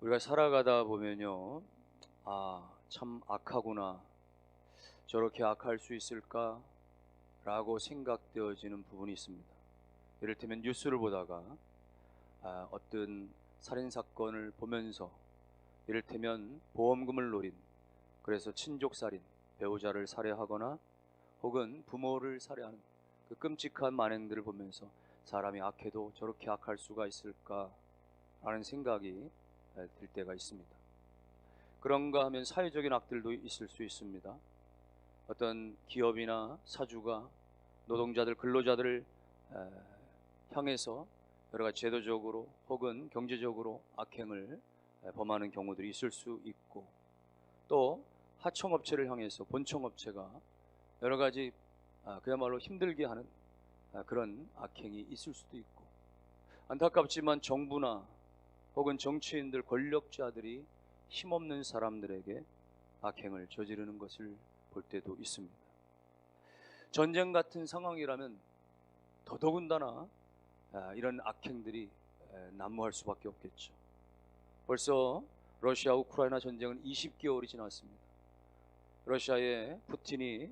우리가 살아가다 보면요, 참 악하구나, 저렇게 악할 수 있을까? 라고 생각되어지는 부분이 있습니다. 이를테면 뉴스를 보다가 어떤 살인사건을 보면서, 이를테면 보험금을 노린, 그래서 친족살인, 배우자를 살해하거나 혹은 부모를 살해하는 그 끔찍한 만행들을 보면서 사람이 악해도 저렇게 악할 수가 있을까? 라는 생각이 들 때가 있습니다. 그런가 하면 사회적인 악들도 있을 수 있습니다. 어떤 기업이나 사주가 노동자들, 근로자들을 향해서 여러 가지 제도적으로 혹은 경제적으로 악행을 범하는 경우들이 있을 수 있고, 또 하청업체를 향해서 본청업체가 여러 가지 그야말로 힘들게 하는 그런 악행이 있을 수도 있고, 안타깝지만 정부나 혹은 정치인들, 권력자들이 힘없는 사람들에게 악행을 저지르는 것을 볼 때도 있습니다. 전쟁 같은 상황이라면 더더군다나 이런 악행들이 난무할 수밖에 없겠죠. 벌써 러시아 우크라이나 전쟁은 20개월이 지났습니다. 러시아의 푸틴이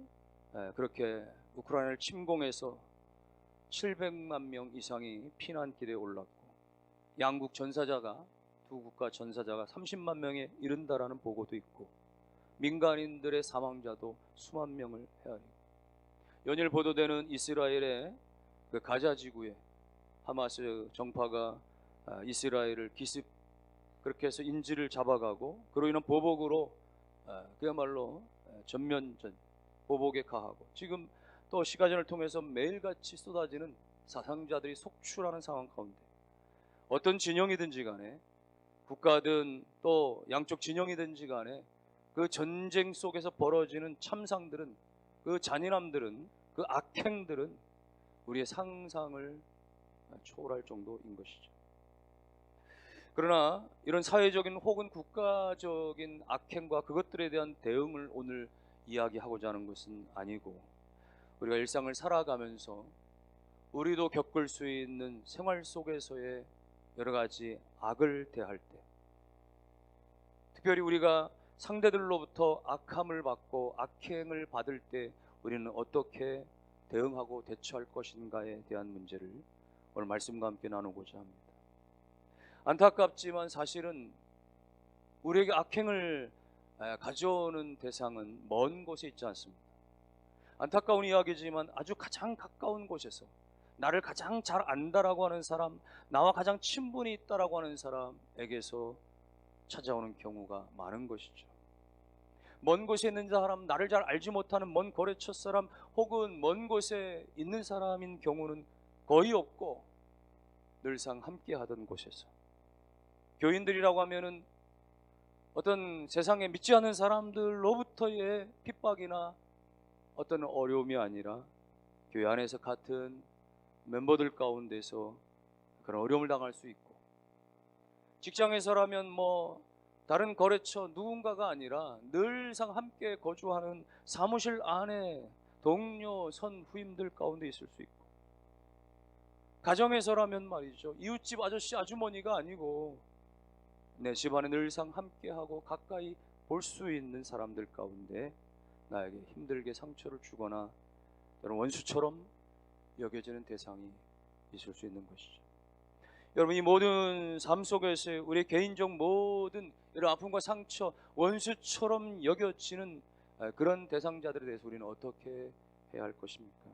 그렇게 우크라이나를 침공해서 700만 명 이상이 피난길에 올랐고, 양국 전사자가, 두 국가 전사자가 30만 명에 이른다라는 보고도 있고, 민간인들의 사망자도 수만 명을 헤아리고, 연일 보도되는 이스라엘의 그 가자 지구에 하마스 정파가 이스라엘을 기습, 그렇게 해서 인질을 잡아가고, 그로 인한 보복으로 그야말로 전면전 보복에 가하고, 지금 또 시가전을 통해서 매일같이 쏟아지는 사상자들이 속출하는 상황 가운데, 어떤 진영이든지 간에, 국가든 또 양쪽 진영이든지 간에 그 전쟁 속에서 벌어지는 참상들은, 그 잔인함들은, 그 악행들은 우리의 상상을 초월할 정도인 것이죠. 그러나 이런 사회적인 혹은 국가적인 악행과 그것들에 대한 대응을 오늘 이야기하고자 하는 것은 아니고, 우리가 일상을 살아가면서 우리도 겪을 수 있는 생활 속에서의 여러 가지 악을 대할 때, 특별히 우리가 상대들로부터 악함을 받고 악행을 받을 때 우리는 어떻게 대응하고 대처할 것인가에 대한 문제를 오늘 말씀과 함께 나누고자 합니다. 안타깝지만 사실은 우리에게 악행을 가져오는 대상은 먼 곳에 있지 않습니다. 안타까운 이야기지만 아주 가장 가까운 곳에서 나를 가장 잘 안다라고 하는 사람, 나와 가장 친분이 있다라고 하는 사람에게서 찾아오는 경우가 많은 것이죠. 먼 곳에 있는 사람, 나를 잘 알지 못하는 먼 거래처 사람 혹은 먼 곳에 있는 사람인 경우는 거의 없고, 늘상 함께 하던 곳에서, 교인들이라고 하면은 어떤 세상에 믿지 않는 사람들로부터의 핍박이나 어떤 어려움이 아니라 교회 안에서 같은 멤버들 가운데서 그런 어려움을 당할 수 있고, 직장에서라면 다른 거래처 누군가가 아니라 늘상 함께 거주하는 사무실 안에 동료, 선후임들 가운데 있을 수 있고, 가정에서라면 말이죠, 이웃집 아저씨 아주머니가 아니고 내 집안에 늘상 함께하고 가까이 볼 수 있는 사람들 가운데 나에게 힘들게 상처를 주거나 또는 원수처럼 여겨지는 대상이 있을 수 있는 것이죠. 여러분, 이 모든 삶 속에서 우리 개인적 모든 이런 아픔과 상처, 원수처럼 여겨지는 그런 대상자들에 대해서 우리는 어떻게 해야 할 것입니까?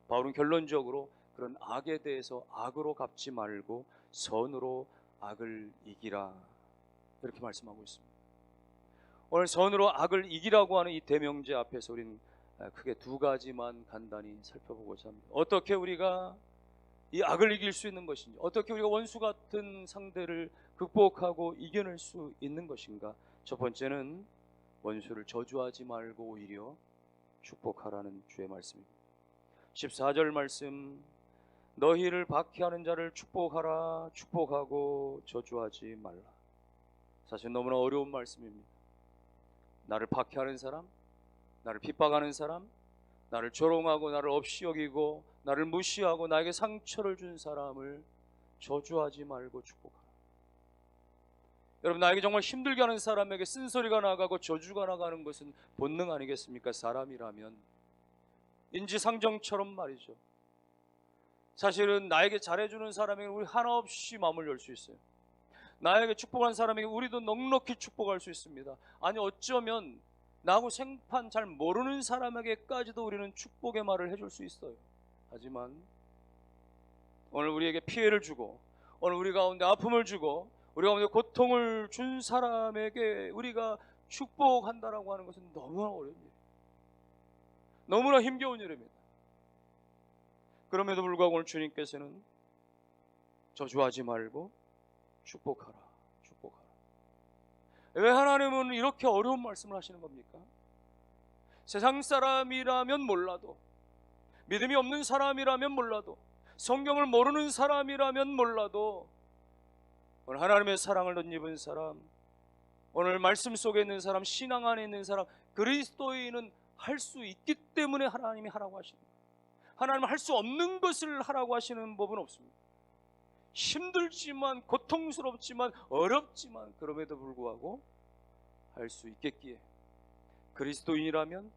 바울은 결론적으로 그런 악에 대해서 악으로 갚지 말고 선으로 악을 이기라, 이렇게 말씀하고 있습니다. 오늘 선으로 악을 이기라고 하는 이 대명제 앞에서 우리는 크게 두 가지만 간단히 살펴보고자 합니다. 어떻게 우리가 이 악을 이길 수 있는 것인지, 어떻게 우리가 원수 같은 상대를 극복하고 이겨낼 수 있는 것인가. 첫 번째는 원수를 저주하지 말고 오히려 축복하라는 주의 말씀입니다. 14절 말씀, 너희를 박해하는 자를 축복하라, 축복하고 저주하지 말라. 사실 너무나 어려운 말씀입니다. 나를 박해하는 사람, 나를 핍박하는 사람, 나를 조롱하고 나를 없이 여기고 나를 무시하고 나에게 상처를 준 사람을 저주하지 말고 축복하라. 여러분, 나에게 정말 힘들게 하는 사람에게 쓴소리가 나가고 저주가 나가는 것은 본능 아니겠습니까? 사람이라면 인지상정처럼 말이죠. 사실은 나에게 잘해주는 사람에게 우리 하나 없이 마음을 열 수 있어요. 나에게 축복한 사람에게 우리도 넉넉히 축복할 수 있습니다. 아니, 어쩌면 나하고 생판 잘 모르는 사람에게까지도 우리는 축복의 말을 해줄 수 있어요. 하지만 오늘 우리에게 피해를 주고, 오늘 우리 가운데 아픔을 주고, 우리 가운데 고통을 준 사람에게 우리가 축복한다라고 하는 것은 너무나 어려운 일이에요. 너무나 힘겨운 일입니다. 그럼에도 불구하고 오늘 주님께서는 저주하지 말고 축복하라, 축복하라. 왜 하나님은 이렇게 어려운 말씀을 하시는 겁니까? 세상 사람이라면 몰라도, 믿음이 없는 사람이라면 몰라도, 성경을 모르는 사람이라면 몰라도, 오늘 하나님의 사랑을 덧입은 사람, 오늘 말씀 속에 있는 사람, 신앙 안에 있는 사람, 그리스도인은 할 수 있기 때문에 하나님이 하라고 하십니다. 하나님은 할 수 없는 것을 하라고 하시는 법은 없습니다. 힘들지만, 고통스럽지만, 어렵지만, 그럼에도 불구하고 할 수 있겠기에 그리스도인이라면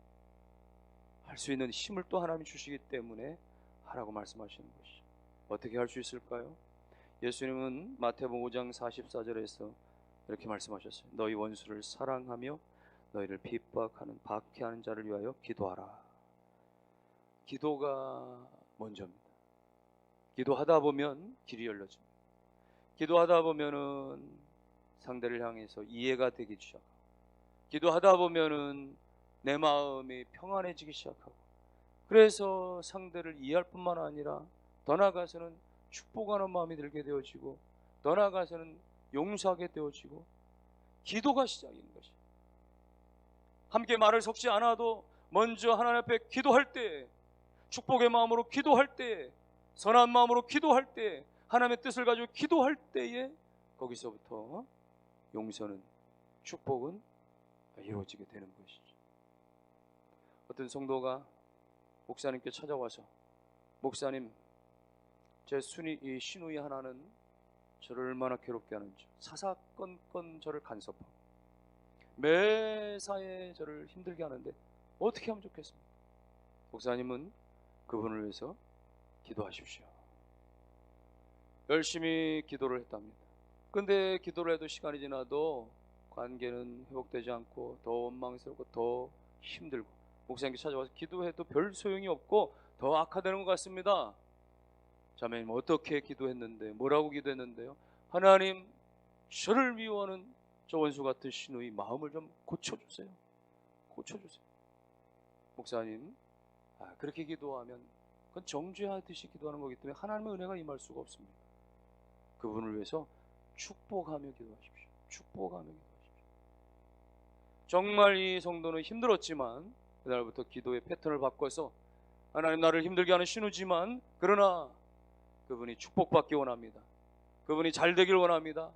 할 수 있는 힘을 또 하나님이 주시기 때문에 하라고 말씀하시는 것이죠. 어떻게 할 수 있을까요? 예수님은 마태복음 5장 44절에서 이렇게 말씀하셨어요. 너희 원수를 사랑하며 너희를 핍박하는 박해하는 자를 위하여 기도하라. 기도가 먼저입니다. 기도하다 보면 길이 열려집니다. 기도하다 보면은 상대를 향해서 이해가 되기 시작하고, 기도하다 보면은 내 마음이 평안해지기 시작하고, 그래서 상대를 이해할 뿐만 아니라 더 나아가서는 축복하는 마음이 들게 되어지고, 더 나아가서는 용서하게 되어지고, 기도가 시작인 것이. 함께 말을 섞지 않아도 먼저 하나님 앞에 기도할 때, 축복의 마음으로 기도할 때, 선한 마음으로 기도할 때, 하나님의 뜻을 가지고 기도할 때에 거기서부터 용서는, 축복은 이루어지게 되는 것이죠. 어떤 성도가 목사님께 찾아와서, 목사님, 제 시누이 하나는 저를 얼마나 괴롭게 하는지, 사사건건 저를 간섭하고 매사에 저를 힘들게 하는데 어떻게 하면 좋겠습니까? 목사님은 그분을 위해서 기도하십시오. 열심히 기도를 했답니다. 근데 기도를 해도 시간이 지나도 관계는 회복되지 않고 더 원망스럽고 더 힘들고, 목사님께 찾아와서 기도해도 별 소용이 없고 더 악화되는 것 같습니다. 자매님, 어떻게 기도했는데, 뭐라고 기도했는데요? 하나님, 저를 미워하는 저 원수 같은 시누이 마음을 좀 고쳐주세요. 고쳐주세요. 목사님, 그렇게 기도하면 그건 정죄하듯이 기도하는 거기 때문에 하나님의 은혜가 임할 수가 없습니다. 그분을 위해서 축복하며 기도하십시오. 축복하며 기도하십시오. 정말 이 성도는 힘들었지만 그날부터 기도의 패턴을 바꿔서, 하나님, 나를 힘들게 하는 신우지만 그러나 그분이 축복받기 원합니다. 그분이 잘 되길 원합니다.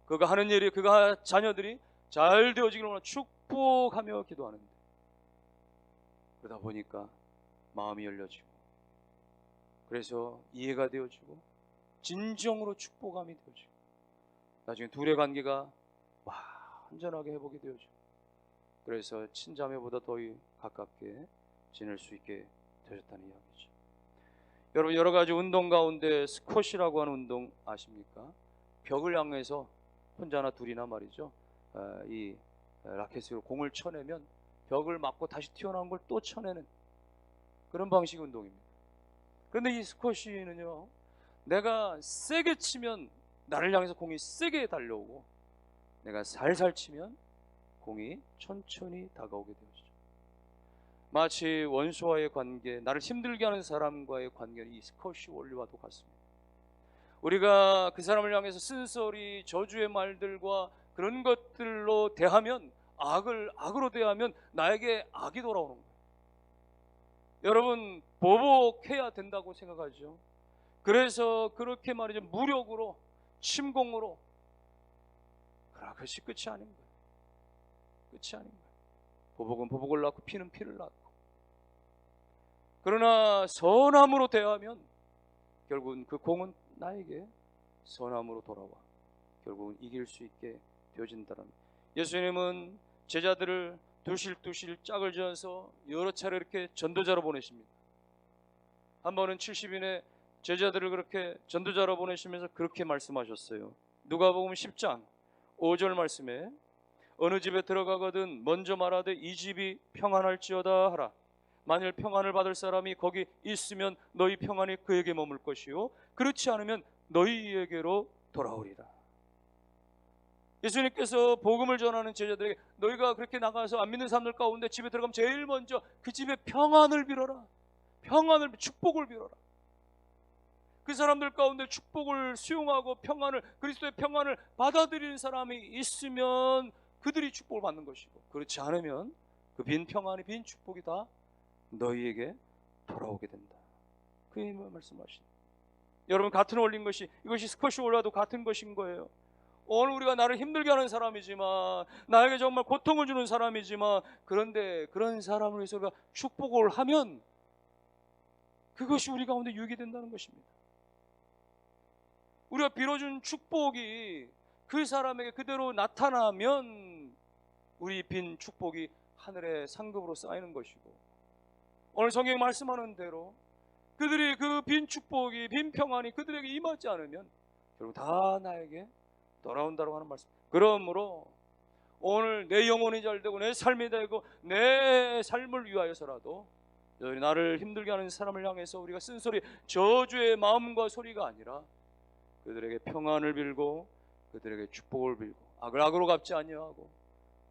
그가 하는 일이, 그가 자녀들이 잘 되어지길 원합니다. 축복하며 기도하는데, 그러다 보니까 마음이 열려지고, 그래서 이해가 되어지고 진정으로 축복함이 되어지고, 나중에 둘의 관계가 완전하게 회복이 되어지고, 그래서 친자매보다 더 가깝게 지낼 수 있게 되셨다는 이야기죠. 여러분, 여러 가지 운동 가운데 스쿼시라고 하는 운동 아십니까? 벽을 향해서 혼자나 둘이나 말이죠, 이 라켓으로 공을 쳐내면 벽을 맞고 다시 튀어나온 걸 또 쳐내는 그런 방식의 운동입니다. 그런데 이 스쿼시는요, 내가 세게 치면 나를 향해서 공이 세게 달려오고, 내가 살살 치면 공이 천천히 다가오게 되어지죠. 마치 원수와의 관계, 나를 힘들게 하는 사람과의 관계는 이 스쿼시 원리와도 같습니다. 우리가 그 사람을 향해서 쓴소리, 저주의 말들과 그런 것들로 대하면, 악으로 대하면 나에게 악이 돌아오는 거예요. 여러분, 보복해야 된다고 생각하죠. 그래서 그렇게 말이죠, 무력으로, 침공으로, 그러나 그것이 끝이 아닌 거예요. 끝이 아닌 거예요. 보복은 보복을 낳고 피는 피를 낳고, 그러나 선함으로 대하면 결국은 그 공은 나에게 선함으로 돌아와 결국은 이길 수 있게 되어진다는. 예수님은 제자들을 두실두실 짝을 지어서 여러 차례 이렇게 전도자로 보내십니다. 한 번은 70인의 제자들을 그렇게 전도자로 보내시면서 그렇게 말씀하셨어요. 누가복음 10장 5절 말씀에 어느 집에 들어가거든 먼저 말하되 이 집이 평안할지어다 하라. 만일 평안을 받을 사람이 거기 있으면 너희 평안이 그에게 머물 것이요 그렇지 않으면 너희에게로 돌아오리라. 예수님께서 복음을 전하는 제자들에게 너희가 그렇게 나가서 안 믿는 사람들 가운데 집에 들어가면 제일 먼저 그 집에 평안을 빌어라. 평안을, 축복을 빌어라. 그 사람들 가운데 축복을 수용하고 평안을, 그리스도의 평안을 받아들이는 사람이 있으면 그들이 축복을 받는 것이고, 그렇지 않으면 그 빈 평안이, 빈 축복이 다 너희에게 돌아오게 된다. 그 말씀하신. 여러분, 같은 원리인 것이, 이것이 스쿼시 올라도 같은 것인 거예요. 오늘 우리가 나를 힘들게 하는 사람이지만, 나에게 정말 고통을 주는 사람이지만, 그런데 그런 사람을 위해서 우리가 축복을 하면 그것이 우리 가운데 유익이 된다는 것입니다. 우리가 빌어준 축복이 그 사람에게 그대로 나타나면 우리 빈 축복이 하늘의 상급으로 쌓이는 것이고, 오늘 성경이 말씀하는 대로 그들이 그 빈 축복이, 빈 평안이 그들에게 임하지 않으면 결국 다 나에게 돌아온다고 하는 말씀. 그러므로 오늘 내 영혼이 잘 되고 내 삶이 되고 내 삶을 위하여서라도 여러분이 나를 힘들게 하는 사람을 향해서 우리가 쓴소리, 저주의 마음과 소리가 아니라 그들에게 평안을 빌고 그들에게 축복을 빌고, 악을 악으로 갚지 아니하고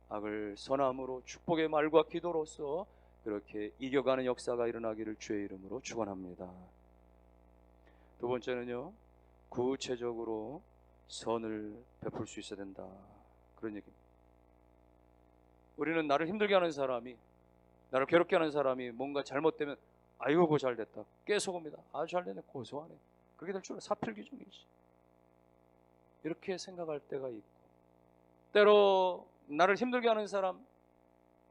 악을 선함으로 축복의 말과 기도로서 그렇게 이겨가는 역사가 일어나기를 주의 이름으로 축원합니다. 두 번째는요, 구체적으로 선을 베풀 수 있어야 된다, 그런 얘기입니다. 우리는 나를 힘들게 하는 사람이, 나를 괴롭게 하는 사람이 뭔가 잘못되면 아이고 그 잘됐다, 깨소금이다, 아주 잘되네, 고소하네, 그렇게 될 줄은 사필귀중이지, 이렇게 생각할 때가 있고, 때로 나를 힘들게 하는 사람,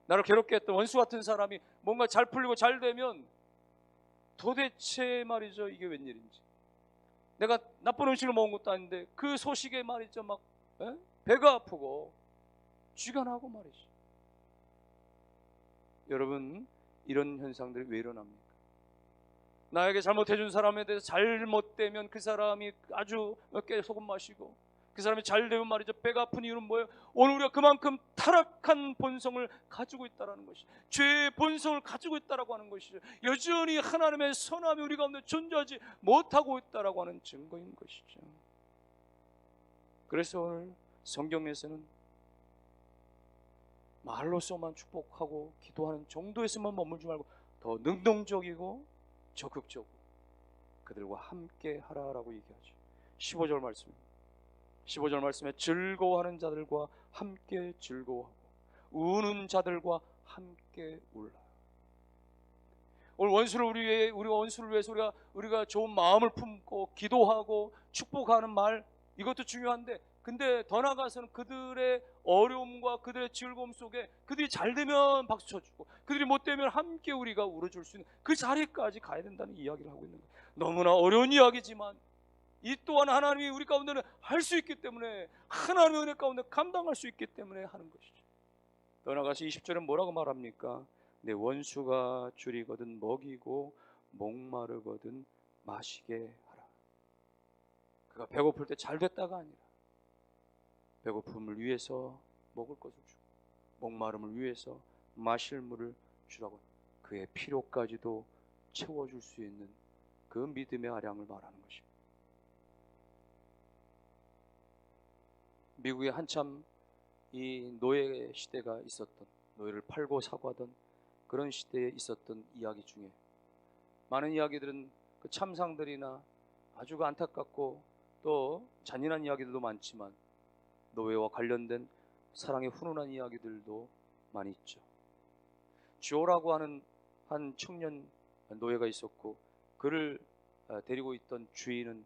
나를 괴롭게 했던 원수 같은 사람이 뭔가 잘 풀리고 잘 되면 도대체 말이죠, 이게 웬일인지, 내가 나쁜 음식을 먹은 것도 아닌데 그 소식에 말이죠 막 배가 아프고 쥐가 나고 말이죠. 여러분, 이런 현상들이 왜 일어납니까? 나에게 잘못해준 사람에 대해서 잘못되면 그 사람이 아주 깨소금 마시고, 그 사람이 잘 되면 말이죠 배가 아픈 이유는 뭐예요? 오늘 우리가 그만큼 타락한 본성을 가지고 있다는 것이, 죄의 본성을 가지고 있다고 하는 것이죠. 여전히 하나님의 선함이 우리 가운데 존재하지 못하고 있다고 하는 증거인 것이죠. 그래서 오늘 성경에서는 말로서만 축복하고 기도하는 정도에서만 머물지 말고 더 능동적이고 적극적으로 그들과 함께 하라라고 얘기하죠. 15절 말씀입니다. 15절 말씀에 즐거워하는 자들과 함께 즐거워하고 우는 자들과 함께 울라. 오늘 원수를 우리가 원수를 위해서 우리가 좋은 마음을 품고 기도하고 축복하는 말, 이것도 중요한데, 근데 더 나아가서는 그들의 어려움과 그들의 즐거움 속에 그들이 잘 되면 박수 쳐주고 그들이 못 되면 함께 우리가 울어줄 수 있는 그 자리까지 가야 된다는 이야기를 하고 있는 거예요. 너무나 어려운 이야기지만 이 또한 하나님이 우리 가운데는 할 수 있기 때문에, 하나님의 은혜 가운데 감당할 수 있기 때문에 하는 것이죠. 더 나아가서 20절에 뭐라고 말합니까? 내 원수가 줄이거든 먹이고 목마르거든 마시게 하라. 그가 배고플 때 잘 됐다가 아니라 배고픔을 위해서 먹을 것을 주고 목마름을 위해서 마실 물을 주라고, 그의 필요까지도 채워줄 수 있는 그 믿음의 아량을 말하는 것입니다. 미국에 한참 이 노예 시대가 있었던, 노예를 팔고 사고 하던 그런 시대에 있었던 이야기 중에 많은 이야기들은 그 참상들이나 아주 안타깝고 또 잔인한 이야기들도 많지만 노예와 관련된 사랑의 훈훈한 이야기들도 많이 있죠. 조라고 하는 한 청년 노예가 있었고, 그를 데리고 있던 주인은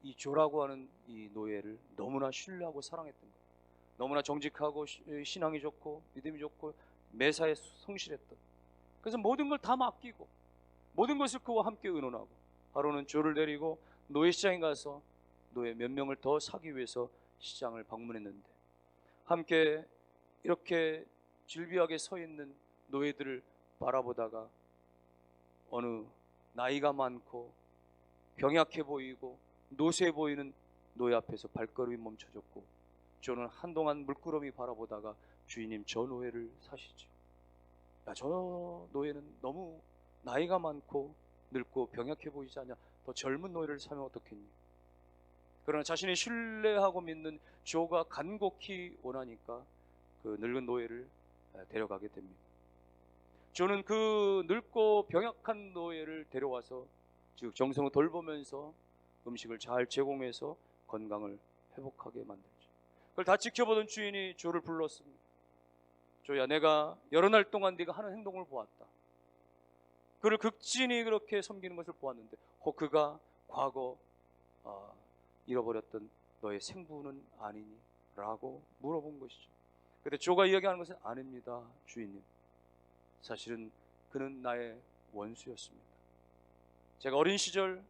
이 조라고 하는 이 노예를 너무나 신뢰하고 사랑했던 거예요. 너무나 정직하고 신앙이 좋고 믿음이 좋고 매사에 성실했던, 그래서 모든 걸 다 맡기고 모든 것을 그와 함께 의논하고, 하루는 조를 데리고 노예 시장에 가서 노예 몇 명을 더 사기 위해서 시장을 방문했는데, 함께 이렇게 질비하게 서 있는 노예들을 바라보다가 어느 나이가 많고 병약해 보이고 노쇠 보이는 노예 앞에서 발걸음이 멈춰졌고, 저는 한동안 물끄러미 바라보다가 주인님, 저 노예를 사시죠. 야, 저 노예는 너무 나이가 많고 늙고 병약해 보이지 않냐, 더 젊은 노예를 사면 어떻겠니? 그러나 자신이 신뢰하고 믿는 조가 간곡히 원하니까 그 늙은 노예를 데려가게 됩니다. 저는 그 늙고 병약한 노예를 데려와서 즉 정성을 돌보면서 음식을 잘 제공해서 건강을 회복하게 만들죠. 그걸 다 지켜보던 주인이 조를 불렀습니다. 조야, 내가 여러 날 동안 네가 하는 행동을 보았다. 그를 극진히 그렇게 섬기는 것을 보았는데 혹 그가 과거 잃어버렸던 너의 생부는 아니니? 라고 물어본 것이죠. 그때 조가 이야기하는 것은 아닙니다, 주인님. 사실은 그는 나의 원수였습니다. 제가 어린 시절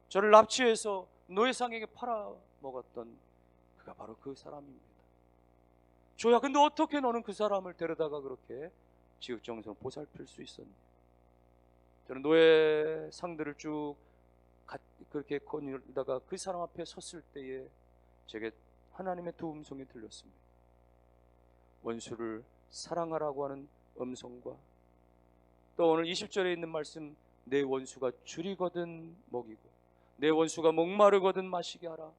저를 납치해서 노예상에게 팔아먹었던 그가 바로 그 사람입니다. 조야, 근데 어떻게 너는 그 사람을 데려다가 그렇게 지극정성을 보살필 수 있었니? 저는 노예상들을 쭉 그렇게 거닐다가 그 사람 앞에 섰을 때에 제게 하나님의 두 음성이 들렸습니다. 원수를 사랑하라고 하는 음성과 또 오늘 20절에 있는 말씀, 내 원수가 줄이거든 먹이고 내 원수가 목마르거든 마시게 하라.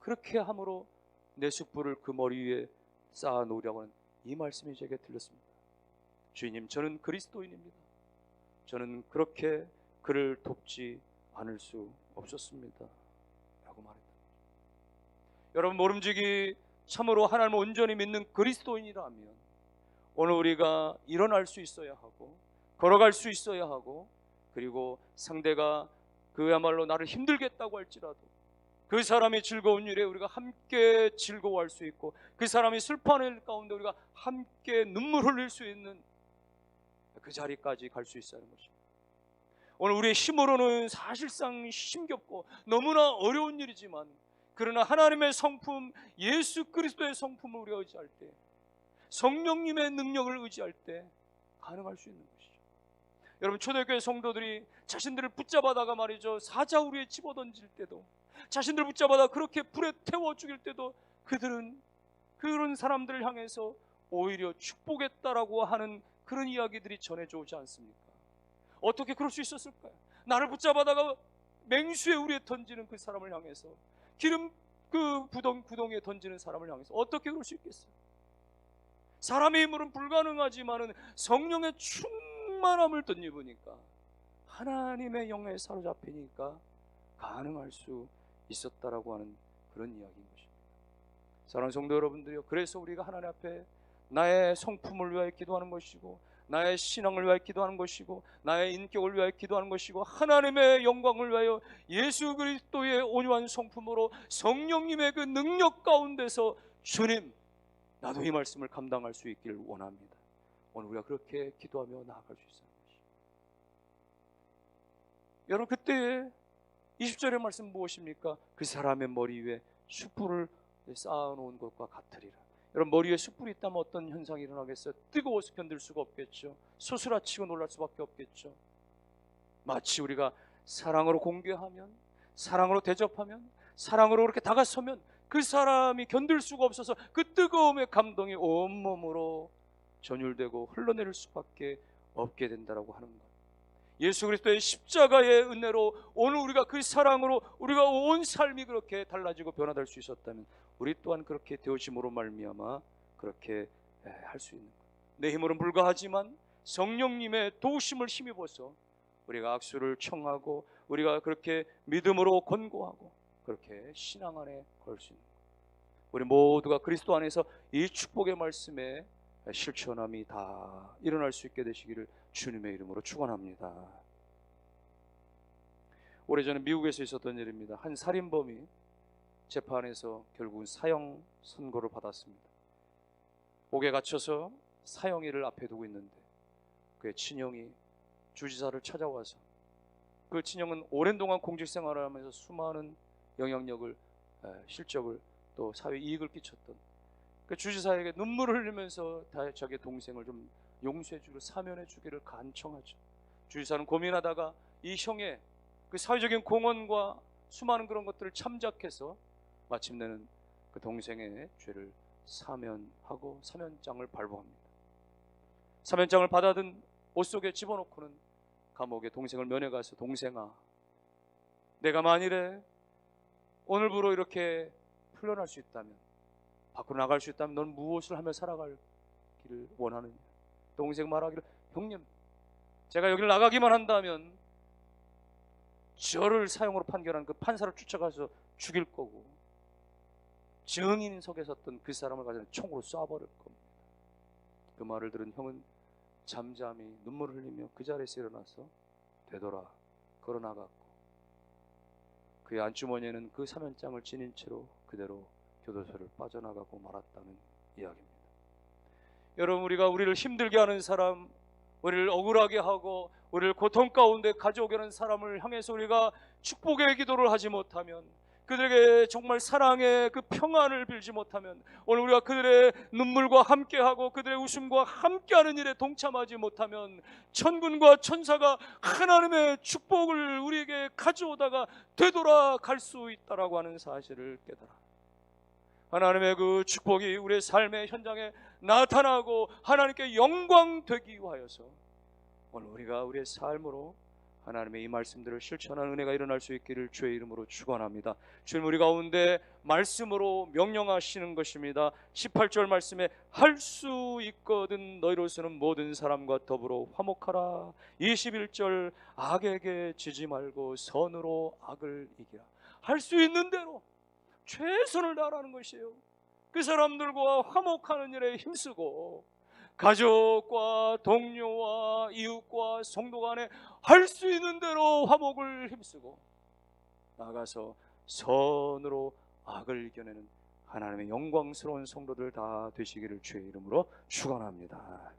그렇게 함으로 내 숯불을 그 머리 위에 쌓아 놓으려고 하는 이 말씀이 제게 들렸습니다. 주인님, 저는 그리스도인입니다. 저는 그렇게 그를 돕지 않을 수 없었습니다 라고 말했다. 여러분, 모름지기 참으로 하나님을 온전히 믿는 그리스도인이라면 오늘 우리가 일어날 수 있어야 하고 걸어갈 수 있어야 하고, 그리고 상대가 그야말로 나를 힘들겠다고 할지라도 그 사람이 즐거운 일에 우리가 함께 즐거워할 수 있고, 그 사람이 슬퍼하는 일 가운데 우리가 함께 눈물 흘릴 수 있는 그 자리까지 갈 수 있어야 하는 것입니다. 오늘 우리의 힘으로는 사실상 힘겹고 너무나 어려운 일이지만, 그러나 하나님의 성품 예수 그리스도의 성품을 우리가 의지할 때, 성령님의 능력을 의지할 때 가능할 수 있는 것이죠. 여러분, 초대교회 성도들이 자신들을 붙잡아다가 말이죠, 사자우리에 집어던질 때도, 자신들을 붙잡아다 그렇게 불에 태워 죽일 때도 그들은 그런 사람들을 향해서 오히려 축복했다라고 하는 그런 이야기들이 전해져 오지 않습니까? 어떻게 그럴 수 있었을까요? 나를 붙잡아다가 맹수의 우리에 던지는 그 사람을 향해서, 기름 그 구덩이에 던지는 사람을 향해서 어떻게 그럴 수 있겠어요? 사람의 힘으로는 불가능하지만은 성령의 충만함을 덧입으니까, 하나님의 영에 사로잡히니까 가능할 수 있었다라고 하는 그런 이야기인 것입니다. 사랑하는 성도 여러분들이요, 그래서 우리가 하나님 앞에 나의 성품을 위하여 기도하는 것이고, 나의 신앙을 위하여 기도하는 것이고, 나의 인격을 위하여 기도하는 것이고, 하나님의 영광을 위하여 예수 그리스도의 온유한 성품으로 성령님의 그 능력 가운데서 주님, 나도 이 말씀을 감당할 수 있기를 원합니다. 오늘 우리가 그렇게 기도하며 나아갈 수 있어요. 여러분, 그때 20절의 말씀 무엇입니까? 그 사람의 머리 위에 숯불을 쌓아놓은 것과 같으리라. 여러분, 머리 위에 숯불이 있다면 어떤 현상이 일어나겠어요? 뜨거워서 견딜 수가 없겠죠. 소스라치고 놀랄 수밖에 없겠죠. 마치 우리가 사랑으로 공개하면, 사랑으로 대접하면, 사랑으로 그렇게 다가서면 그 사람이 견딜 수가 없어서 그 뜨거움의 감동이 온몸으로 전율되고 흘러내릴 수밖에 없게 된다라고 하는 것. 예수 그리스도의 십자가의 은혜로 오늘 우리가 그 사랑으로 우리가 온 삶이 그렇게 달라지고 변화될 수 있었다면, 우리 또한 그렇게 되어짐으로 말미암아 그렇게 할 수 있는 것. 내 힘으로는 불가하지만 성령님의 도우심을 힘입어서 우리가 악수를 청하고, 우리가 그렇게 믿음으로 권고하고, 그렇게 신앙 안에 걸 수 있는 것. 우리 모두가 그리스도 안에서 이 축복의 말씀에 실천함이 다 일어날 수 있게 되시기를 주님의 이름으로 축원합니다. 오래전에 미국에서 있었던 일입니다. 한 살인범이 재판에서 결국은 사형 선고를 받았습니다. 옥에 갇혀서 사형일을 앞에 두고 있는데 그의 친형이 주지사를 찾아와서, 그 친형은 오랜 동안 공직 생활을 하면서 수많은 영향력을, 실적을, 또 사회 이익을 끼쳤던 그 주지사에게 눈물을 흘리면서 자기 동생을 좀 용서해 주기로 사면해 주기를 간청하죠. 주지사는 고민하다가 이 형의 그 사회적인 공헌과 수많은 그런 것들을 참작해서 마침내는 그 동생의 죄를 사면하고 사면장을 발부합니다. 사면장을 받아든 옷 속에 집어넣고는 감옥에 동생을 면회 가서, 동생아, 내가 만일에 오늘부로 이렇게 풀려날 수 있다면, 밖으로 나갈 수 있다면 넌 무엇을 하며 살아가기를 원하느냐? 동생 말하기를, 형님, 제가 여기를 나가기만 한다면 저를 사형으로 판결한 그 판사를 쫓아가서 죽일 거고, 증인석에 섰던 그 사람을 가지고 총으로 쏴버릴 겁니다. 그 말을 들은 형은 잠잠히 눈물을 흘리며 그 자리에서 일어나서 되돌아 걸어 나갔고, 그의 안주머니에는 그 사면장을 지닌 채로 그대로 교도소를 빠져나가고 말았다는 이야기입니다. 여러분, 우리가 우리를 힘들게 하는 사람, 우리를 억울하게 하고 우리를 고통 가운데 가져오게 하는 사람을 향해서 우리가 축복의 기도를 하지 못하면, 그들에게 정말 사랑의 그 평안을 빌지 못하면, 오늘 우리가 그들의 눈물과 함께하고 그들의 웃음과 함께하는 일에 동참하지 못하면 천군과 천사가 하나님의 축복을 우리에게 가져오다가 되돌아갈 수 있다라고 하는 사실을 깨달아 하나님의 그 축복이 우리의 삶의 현장에 나타나고 하나님께 영광 되기 위하여서 오늘 우리가 우리의 삶으로 하나님의 이 말씀들을 실천하는 은혜가 일어날 수 있기를 주의 이름으로 축원합니다. 주님, 우리 가운데 말씀으로 명령하시는 것입니다. 18절 말씀에 할 수 있거든 너희로서는 모든 사람과 더불어 화목하라. 21절 악에게 지지 말고 선으로 악을 이기라. 할 수 있는 대로 최선을 다하라는 것이에요. 그 사람들과 화목하는 일에 힘쓰고 가족과 동료와 이웃과 성도 간에 할 수 있는 대로 화목을 힘쓰고 나가서 선으로 악을 이겨내는 하나님의 영광스러운 성도들 다 되시기를 주의 이름으로 축원합니다.